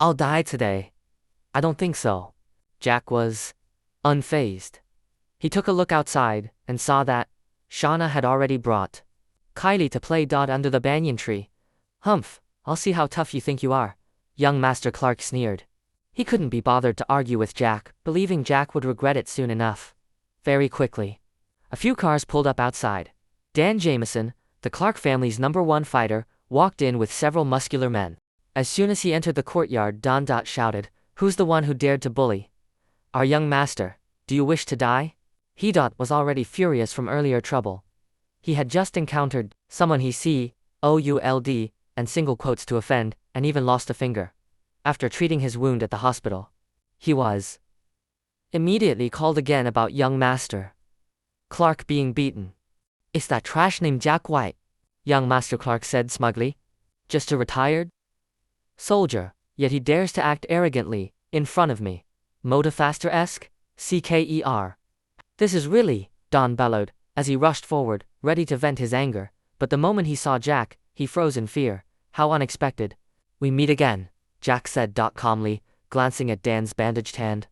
I'll die today. I don't think so. Jack was unfazed. He took a look outside and saw that Shauna had already brought Kylie to play Dot under the banyan tree. Humph, I'll see how tough you think you are, young Master Clark sneered. He couldn't be bothered to argue with Jack, believing Jack would regret it soon enough. Very quickly, a few cars pulled up outside. Dan Jameson, the Clark family's #1 fighter, walked in with several muscular men. As soon as he entered the courtyard, Don Dot shouted, "Who's the one who dared to bully our young master? Do you wish to die?" He Dot was already furious from earlier trouble. He had just encountered someone he could and single quotes to offend, and even lost a finger. After treating his wound at the hospital, he was immediately called again about young Master Clark being beaten. "It's that trash named Jack White," young Master Clark said smugly. "Just a retired soldier, yet he dares to act arrogantly in front of me. Motifaster-esque? CKER. This is really," Don bellowed, as he rushed forward, ready to vent his anger, but the moment he saw Jack, he froze in fear. How unexpected. "We meet again," Jack said calmly, glancing at Dan's bandaged hand.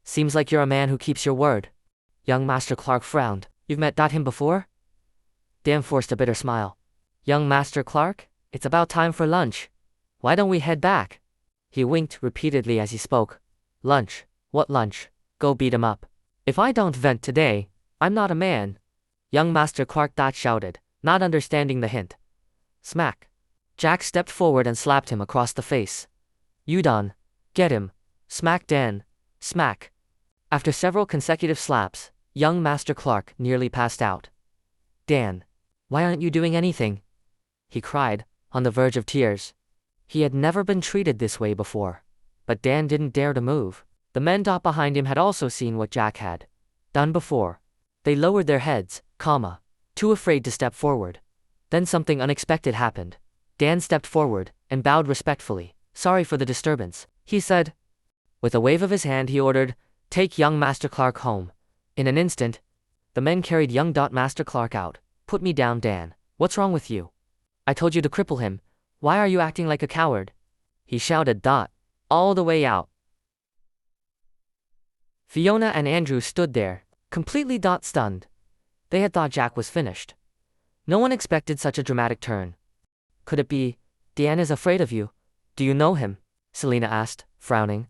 "Seems like you're a man who keeps your word." Young Master Clark frowned. "You've met him before?" Dan forced a bitter smile. "Young Master Clark, it's about time for lunch. Why don't we head back?" He winked repeatedly as he spoke. "Lunch? What lunch? Go beat him up. If I don't vent today, I'm not a man." Young Master Clark shouted, not understanding the hint. Smack. Jack stepped forward and slapped him across the face. "You done. Get him." Smack Dan. Smack. After several consecutive slaps, young Master Clark nearly passed out. "Dan, why aren't you doing anything?" he cried, on the verge of tears. He had never been treated this way before. But Dan didn't dare to move. The men behind him had also seen what Jack had done before. They lowered their heads, too afraid to step forward. Then something unexpected happened. Dan stepped forward and bowed respectfully. "Sorry for the disturbance," he said. With a wave of his hand he ordered, "Take young Master Clark home." In an instant, the men carried young Master Clark out. "Put me down, Dan. What's wrong with you? I told you to cripple him. Why are you acting like a coward?" he shouted all the way out. Fiona and Andrew stood there, completely stunned. They had thought Jack was finished. No one expected such a dramatic turn. "Could it be Dan is afraid of you? Do you know him?" Selena asked, frowning.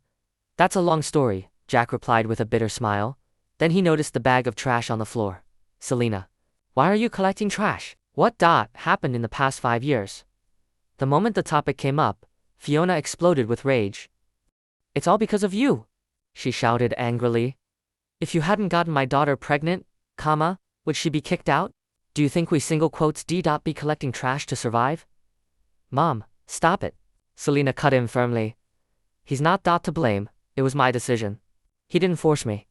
"That's a long story," Jack replied with a bitter smile. Then he noticed the bag of trash on the floor. "Selena, why are you collecting trash? What happened in the past 5 years?" The moment the topic came up, Fiona exploded with rage. "It's all because of you," she shouted angrily. "If you hadn't gotten my daughter pregnant, would she be kicked out? Do you think we be collecting trash to survive?" "Mom, stop it," Selena cut in firmly. "He's not to blame, it was my decision. He didn't force me.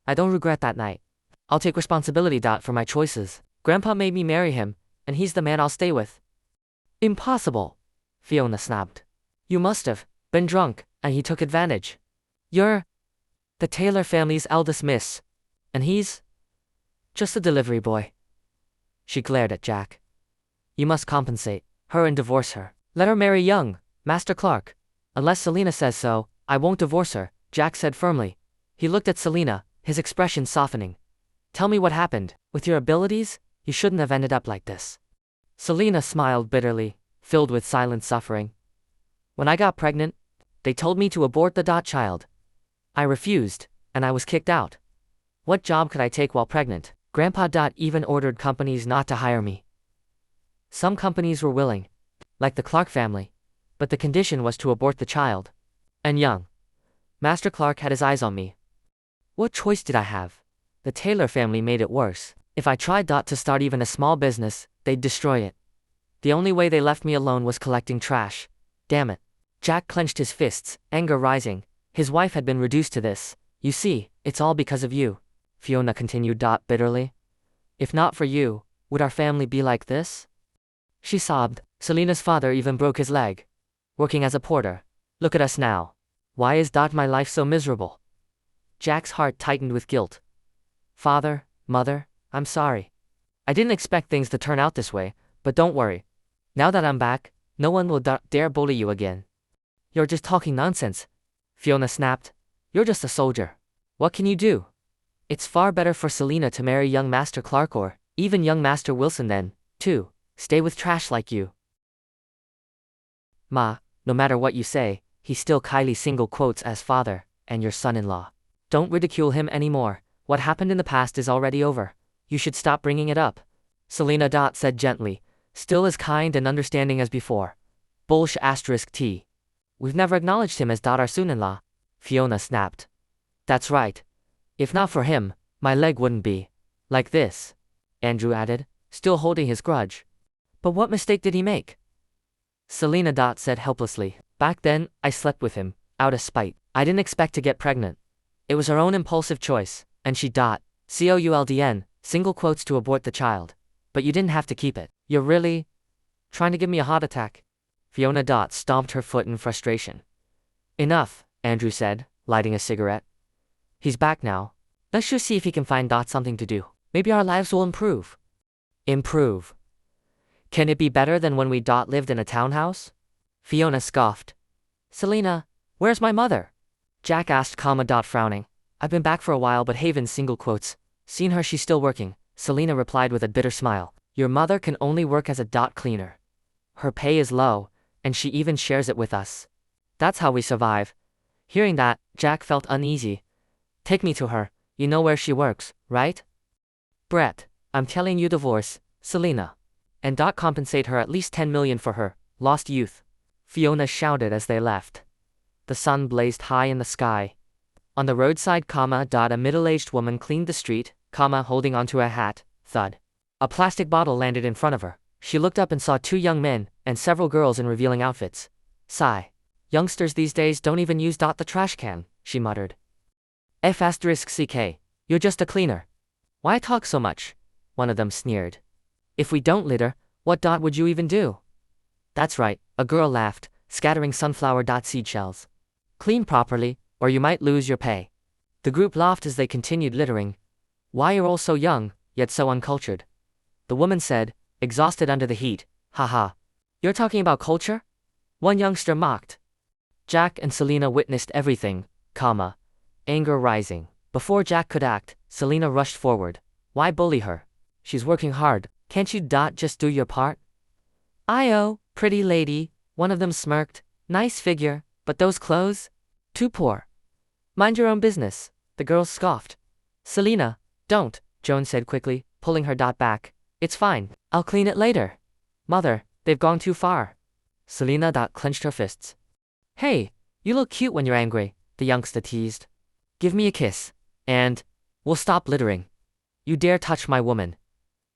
I don't regret that night. I'll take responsibility for my choices. Grandpa made me marry him, and he's the man I'll stay with." "Impossible," Fiona snapped. "You must have been drunk, and he took advantage. You're the Taylor family's eldest miss, and he's just a delivery boy." She glared at Jack. "You must compensate her and divorce her. Let her marry young Master Clark. Unless Selena says so, I won't divorce her," Jack said firmly. He looked at Selena, his expression softening. "Tell me what happened. With your abilities, you shouldn't have ended up like this." Selena smiled bitterly, filled with silent suffering. "When I got pregnant, they told me to abort the child. I refused, and I was kicked out. What job could I take while pregnant? Grandpa even ordered companies not to hire me. Some companies were willing, like the Clark family, but the condition was to abort the child. And young Master Clark had his eyes on me. What choice did I have? The Taylor family made it worse. If I tried to start even a small business, they'd destroy it. The only way they left me alone was collecting trash. Damn it." Jack clenched his fists, anger rising. His wife had been reduced to this. "You see, it's all because of you," Fiona continued bitterly. "If not for you, would our family be like this?" She sobbed. "Selena's father even broke his leg. Working as a porter. Look at us now. Why is my life so miserable?" Jack's heart tightened with guilt. "Father, mother, I'm sorry. I didn't expect things to turn out this way, but don't worry. Now that I'm back, no one will dare bully you again." You're just talking nonsense, Fiona snapped. You're just a soldier. What can you do? It's far better for Selena to marry young Master Clark or even young Master Wilson than to stay with trash like you. Ma, no matter what you say, he's still Kylie single quotes as father and your son-in-law. Don't ridicule him anymore. What happened in the past is already over. You should stop bringing it up. Selena said gently, still as kind and understanding as before. Bullsh *T. We've never acknowledged him as our son-in-law, Fiona snapped. That's right. If not for him, my leg wouldn't be like this, Andrew added, still holding his grudge. But what mistake did he make? Selena said helplessly. Back then, I slept with him, out of spite. I didn't expect to get pregnant. It was her own impulsive choice, and she COULDN, single quotes to abort the child. But you didn't have to keep it. You're really trying to give me a heart attack? Fiona stomped her foot in frustration. Enough, Andrew said, lighting a cigarette. He's back now. Let's just see if he can find something to do. Maybe our lives will improve. Improve? Can it be better than when we lived in a townhouse? Fiona scoffed. Selena, where's my mother? Jack asked, frowning. I've been back for a while, but Haven's single quotes. Seen her, she's still working. Selena replied with a bitter smile. Your mother can only work as a cleaner. Her pay is low, and she even shares it with us. That's how we survive. Hearing that, Jack felt uneasy. Take me to her. You know where she works, right? Brett, I'm telling you divorce, Selena. And compensate her at least 10 million for her lost youth. Fiona shouted as they left. The sun blazed high in the sky. On the roadside, a middle-aged woman cleaned the street, holding onto a hat, thud. A plastic bottle landed in front of her. She looked up and saw 2 young men and several girls in revealing outfits. Sigh. Youngsters these days don't even use the trash can, she muttered. *CK. You're just a cleaner. Why talk so much? One of them sneered. If we don't litter, what would you even do? That's right, a girl laughed, scattering sunflower seed shells. Clean properly, or you might lose your pay. The group laughed as they continued littering. Why you're all so young, yet so uncultured? The woman said, exhausted under the heat. Haha. You're talking about culture? One youngster mocked. Jack and Selena witnessed everything, anger rising. Before Jack could act, Selena rushed forward. Why bully her? She's working hard. Can't you just do your part? "Io, pretty lady," one of them smirked. "Nice figure, but those clothes? Too poor." "Mind your own business," the girls scoffed. "Selena, don't," Joan said quickly, pulling her back. "It's fine, I'll clean it later." "Mother, they've gone too far." Selena clenched her fists. "Hey, you look cute when you're angry," the youngster teased. "Give me a kiss, and we'll stop littering. You dare touch my woman."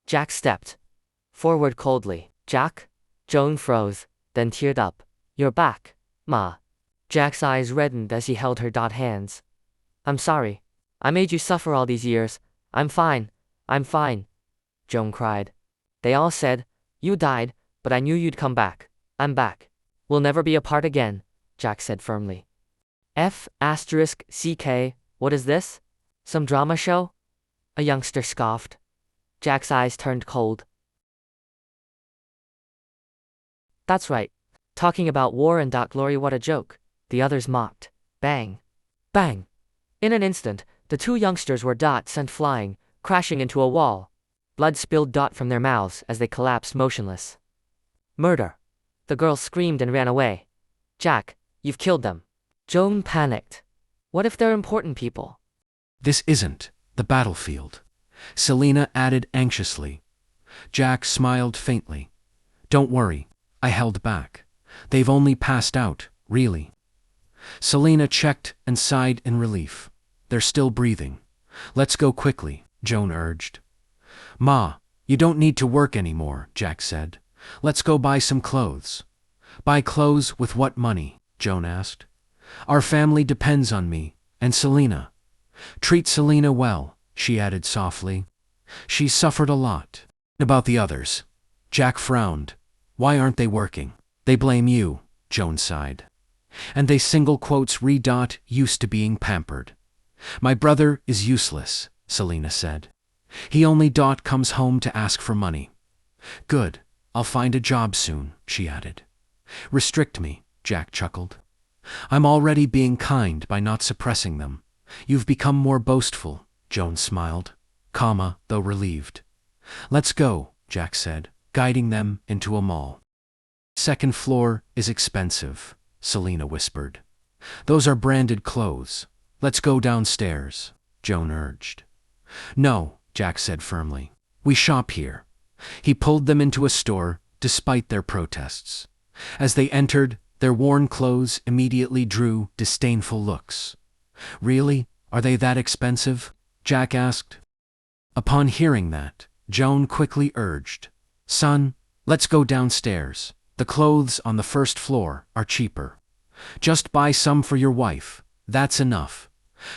Jack stepped forward coldly. "Jack?" Joan froze, then teared up. "You're back, Ma." Jack's eyes reddened as he held her hands. "I'm sorry. I made you suffer all these years. I'm fine. I'm fine," Joan cried. "They all said, you died, but I knew you'd come back. I'm back. We'll never be apart again," Jack said firmly. *CK, what is this? Some drama show?" A youngster scoffed. Jack's eyes turned cold. "That's right. Talking about war and glory, what a joke," the others mocked. Bang. Bang. In an instant, the 2 youngsters were sent flying, crashing into a wall. Blood spilled from their mouths as they collapsed motionless. "Murder!" The girls screamed and ran away. "Jack, you've killed them." Joan panicked. "What if they're important people?" "This isn't the battlefield," Selena added anxiously. Jack smiled faintly. "Don't worry, I held back. They've only passed out, really." Selena checked and sighed in relief. "They're still breathing. Let's go quickly," Joan urged. "Ma, you don't need to work anymore," Jack said. "Let's go buy some clothes." "Buy clothes with what money?" Joan asked. "Our family depends on me, and Selena." "Treat Selena well," she added softly. "She's suffered a lot." "About the others?" Jack frowned. "Why aren't they working?" "They blame you," Joan sighed. "And they single quotes used to being pampered." "My brother is useless," Selena said. "He only comes home to ask for money." "Good, I'll find a job soon," she added. "Restrict me," Jack chuckled. I'm already being kind by not suppressing them. You've become more boastful, Joan smiled, though relieved. Let's go, Jack said, guiding them into a mall. Second floor is expensive, Selina whispered. Those are branded clothes. Let's go downstairs, Joan urged. No, Jack said firmly. We shop here. He pulled them into a store, despite their protests. As they entered, their worn clothes immediately drew disdainful looks. Really? Are they that expensive? Jack asked. Upon hearing that, Joan quickly urged, Son, let's go downstairs. The clothes on the first floor are cheaper. Just buy some for your wife. That's enough.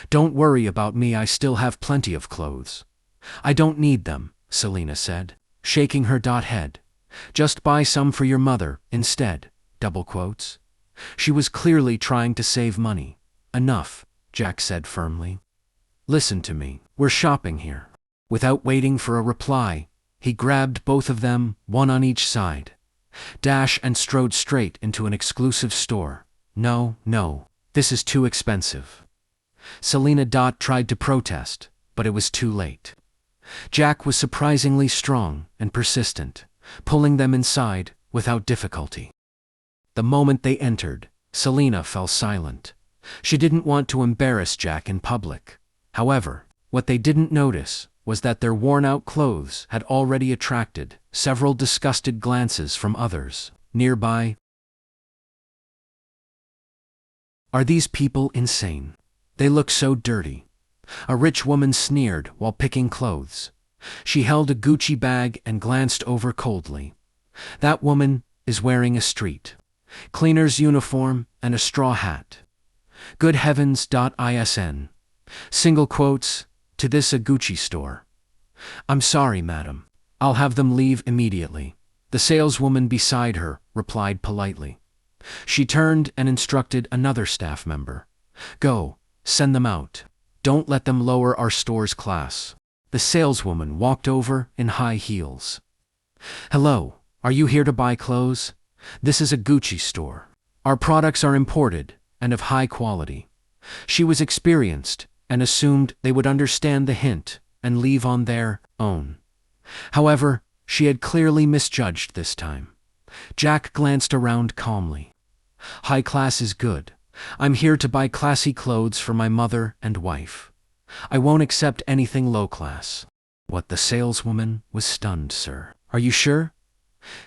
Don't worry about me, I still have plenty of clothes. I don't need them, Selina said, shaking her head. Just buy some for your mother, instead, double quotes. She was clearly trying to save money. Enough, Jack said firmly. Listen to me, we're shopping here. Without waiting for a reply, he grabbed both of them, one on each side. And strode straight into an exclusive store. No, this is too expensive. Selina tried to protest, but it was too late. Jack was surprisingly strong and persistent, pulling them inside without difficulty. The moment they entered, Selina fell silent. She didn't want to embarrass Jack in public. However, what they didn't notice was that their worn-out clothes had already attracted several disgusted glances from others nearby. Are these people insane? They look so dirty. A rich woman sneered while picking clothes. She held a Gucci bag and glanced over coldly. That woman is wearing a street cleaner's uniform and a straw hat. Good heavens, isn. Single quotes, to this a Gucci store. I'm sorry, madam. I'll have them leave immediately. The saleswoman beside her replied politely. She turned and instructed another staff member. Go, send them out. Don't let them lower our store's class. The saleswoman walked over in high heels. Hello, are you here to buy clothes? This is a Gucci store. Our products are imported and of high quality. She was experienced and assumed they would understand the hint and leave on their own. However, she had clearly misjudged this time. Jack glanced around calmly. High class is good. I'm here to buy classy clothes for my mother and wife. I won't accept anything low class. What, the saleswoman was stunned, sir. Are you sure?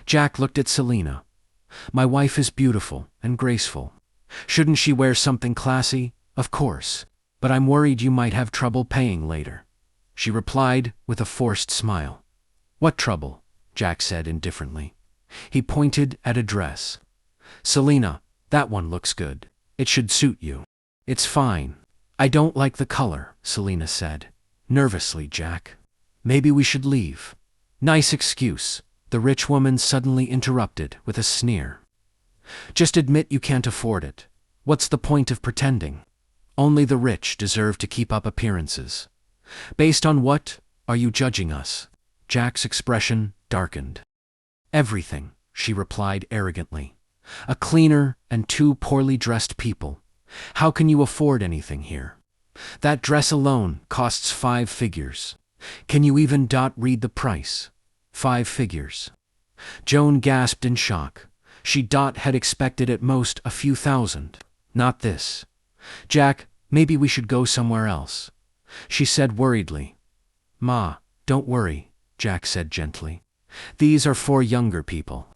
Jack looked at Selina. My wife is beautiful and graceful. Shouldn't she wear something classy? Of course. But I'm worried you might have trouble paying later. She replied with a forced smile. What trouble? Jack said indifferently. He pointed at a dress. Selina, that one looks good. It should suit you. It's fine. I don't like the color, Selina said. Nervously, Jack. Maybe we should leave. Nice excuse, the rich woman suddenly interrupted with a sneer. Just admit you can't afford it. What's the point of pretending? Only the rich deserve to keep up appearances. Based on what are you judging us? Jack's expression darkened. Everything, she replied arrogantly. A cleaner and two poorly dressed people. How can you afford anything here? That dress alone costs 5 figures. Can you even read the price? 5 figures. Joan gasped in shock. She had expected at most a few thousand. Not this. Jack, maybe we should go somewhere else. She said worriedly. Ma, don't worry, Jack said gently. These are for younger people.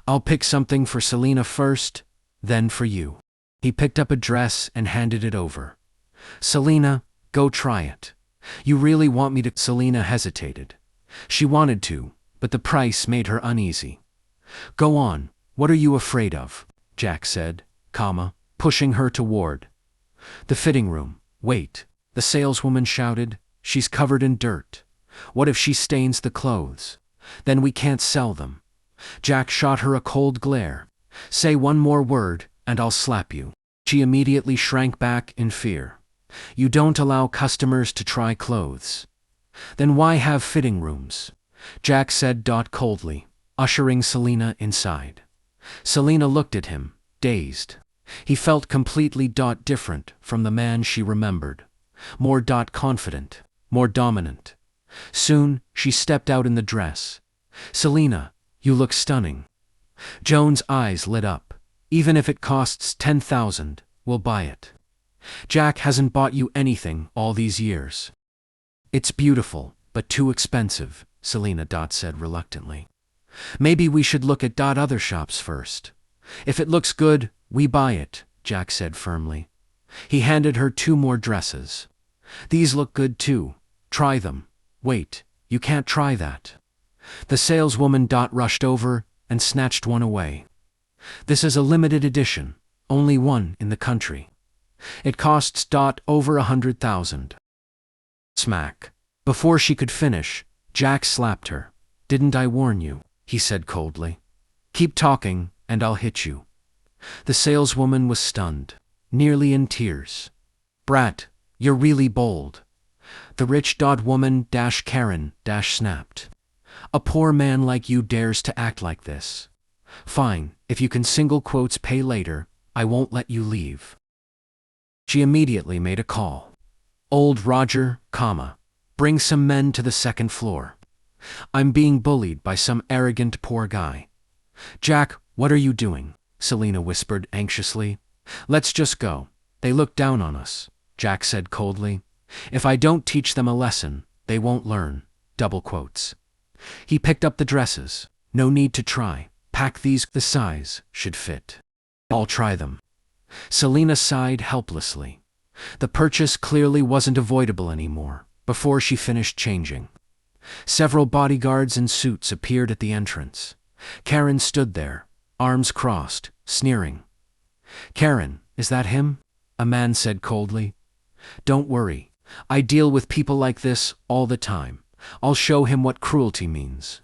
I'll pick something for Selina first, then for you. He picked up a dress and handed it over. Selina, go try it. You really want me to? Selina hesitated. She wanted to, but the price made her uneasy. Go on, what are you afraid of? Jack said, pushing her toward the fitting room. Wait, the saleswoman shouted. She's covered in dirt. What if she stains the clothes? Then we can't sell them. Jack shot her a cold glare. Say one more word, and I'll slap you. She immediately shrank back in fear. You don't allow customers to try clothes. Then why have fitting rooms? Jack said coldly, ushering Selina inside. Selina looked at him, dazed. He felt completely different from the man she remembered. More confident, more dominant. Soon, she stepped out in the dress. "Selina, you look stunning." Joan's eyes lit up. "Even if it costs 10,000, we'll buy it. Jack hasn't bought you anything all these years." "It's beautiful, but too expensive," Selina said reluctantly. "Maybe we should look at other shops first." "If it looks good, we buy it," Jack said firmly. He handed her 2 more dresses. "These look good too. Try them." "Wait, you can't try that." The saleswoman rushed over and snatched one away. "This is a limited edition, only one in the country. It costs over 100,000. Smack. Before she could finish, Jack slapped her. "Didn't I warn you?" he said coldly. "Keep talking, and I'll hit you." The saleswoman was stunned, nearly in tears. "Brat, you're really bold." The rich woman Karen snapped. "A poor man like you dares to act like this. Fine, if you can pay later, I won't let you leave." She immediately made a call. "Old Roger, bring some men to the 2nd floor. I'm being bullied by some arrogant poor guy." "Jack, what are you doing?" Selina whispered anxiously. "Let's just go. They look down on us," Jack said coldly. "If I don't teach them a lesson, they won't learn." He picked up the dresses. "No need to try. Pack these, the size should fit." "I'll try them." Selina sighed helplessly. The purchase clearly wasn't avoidable anymore. Before she finished changing, several bodyguards in suits appeared at the entrance. Karen stood there, arms crossed, sneering. "Karen, is that him?" a man said coldly. "Don't worry. I deal with people like this all the time. I'll show him what cruelty means."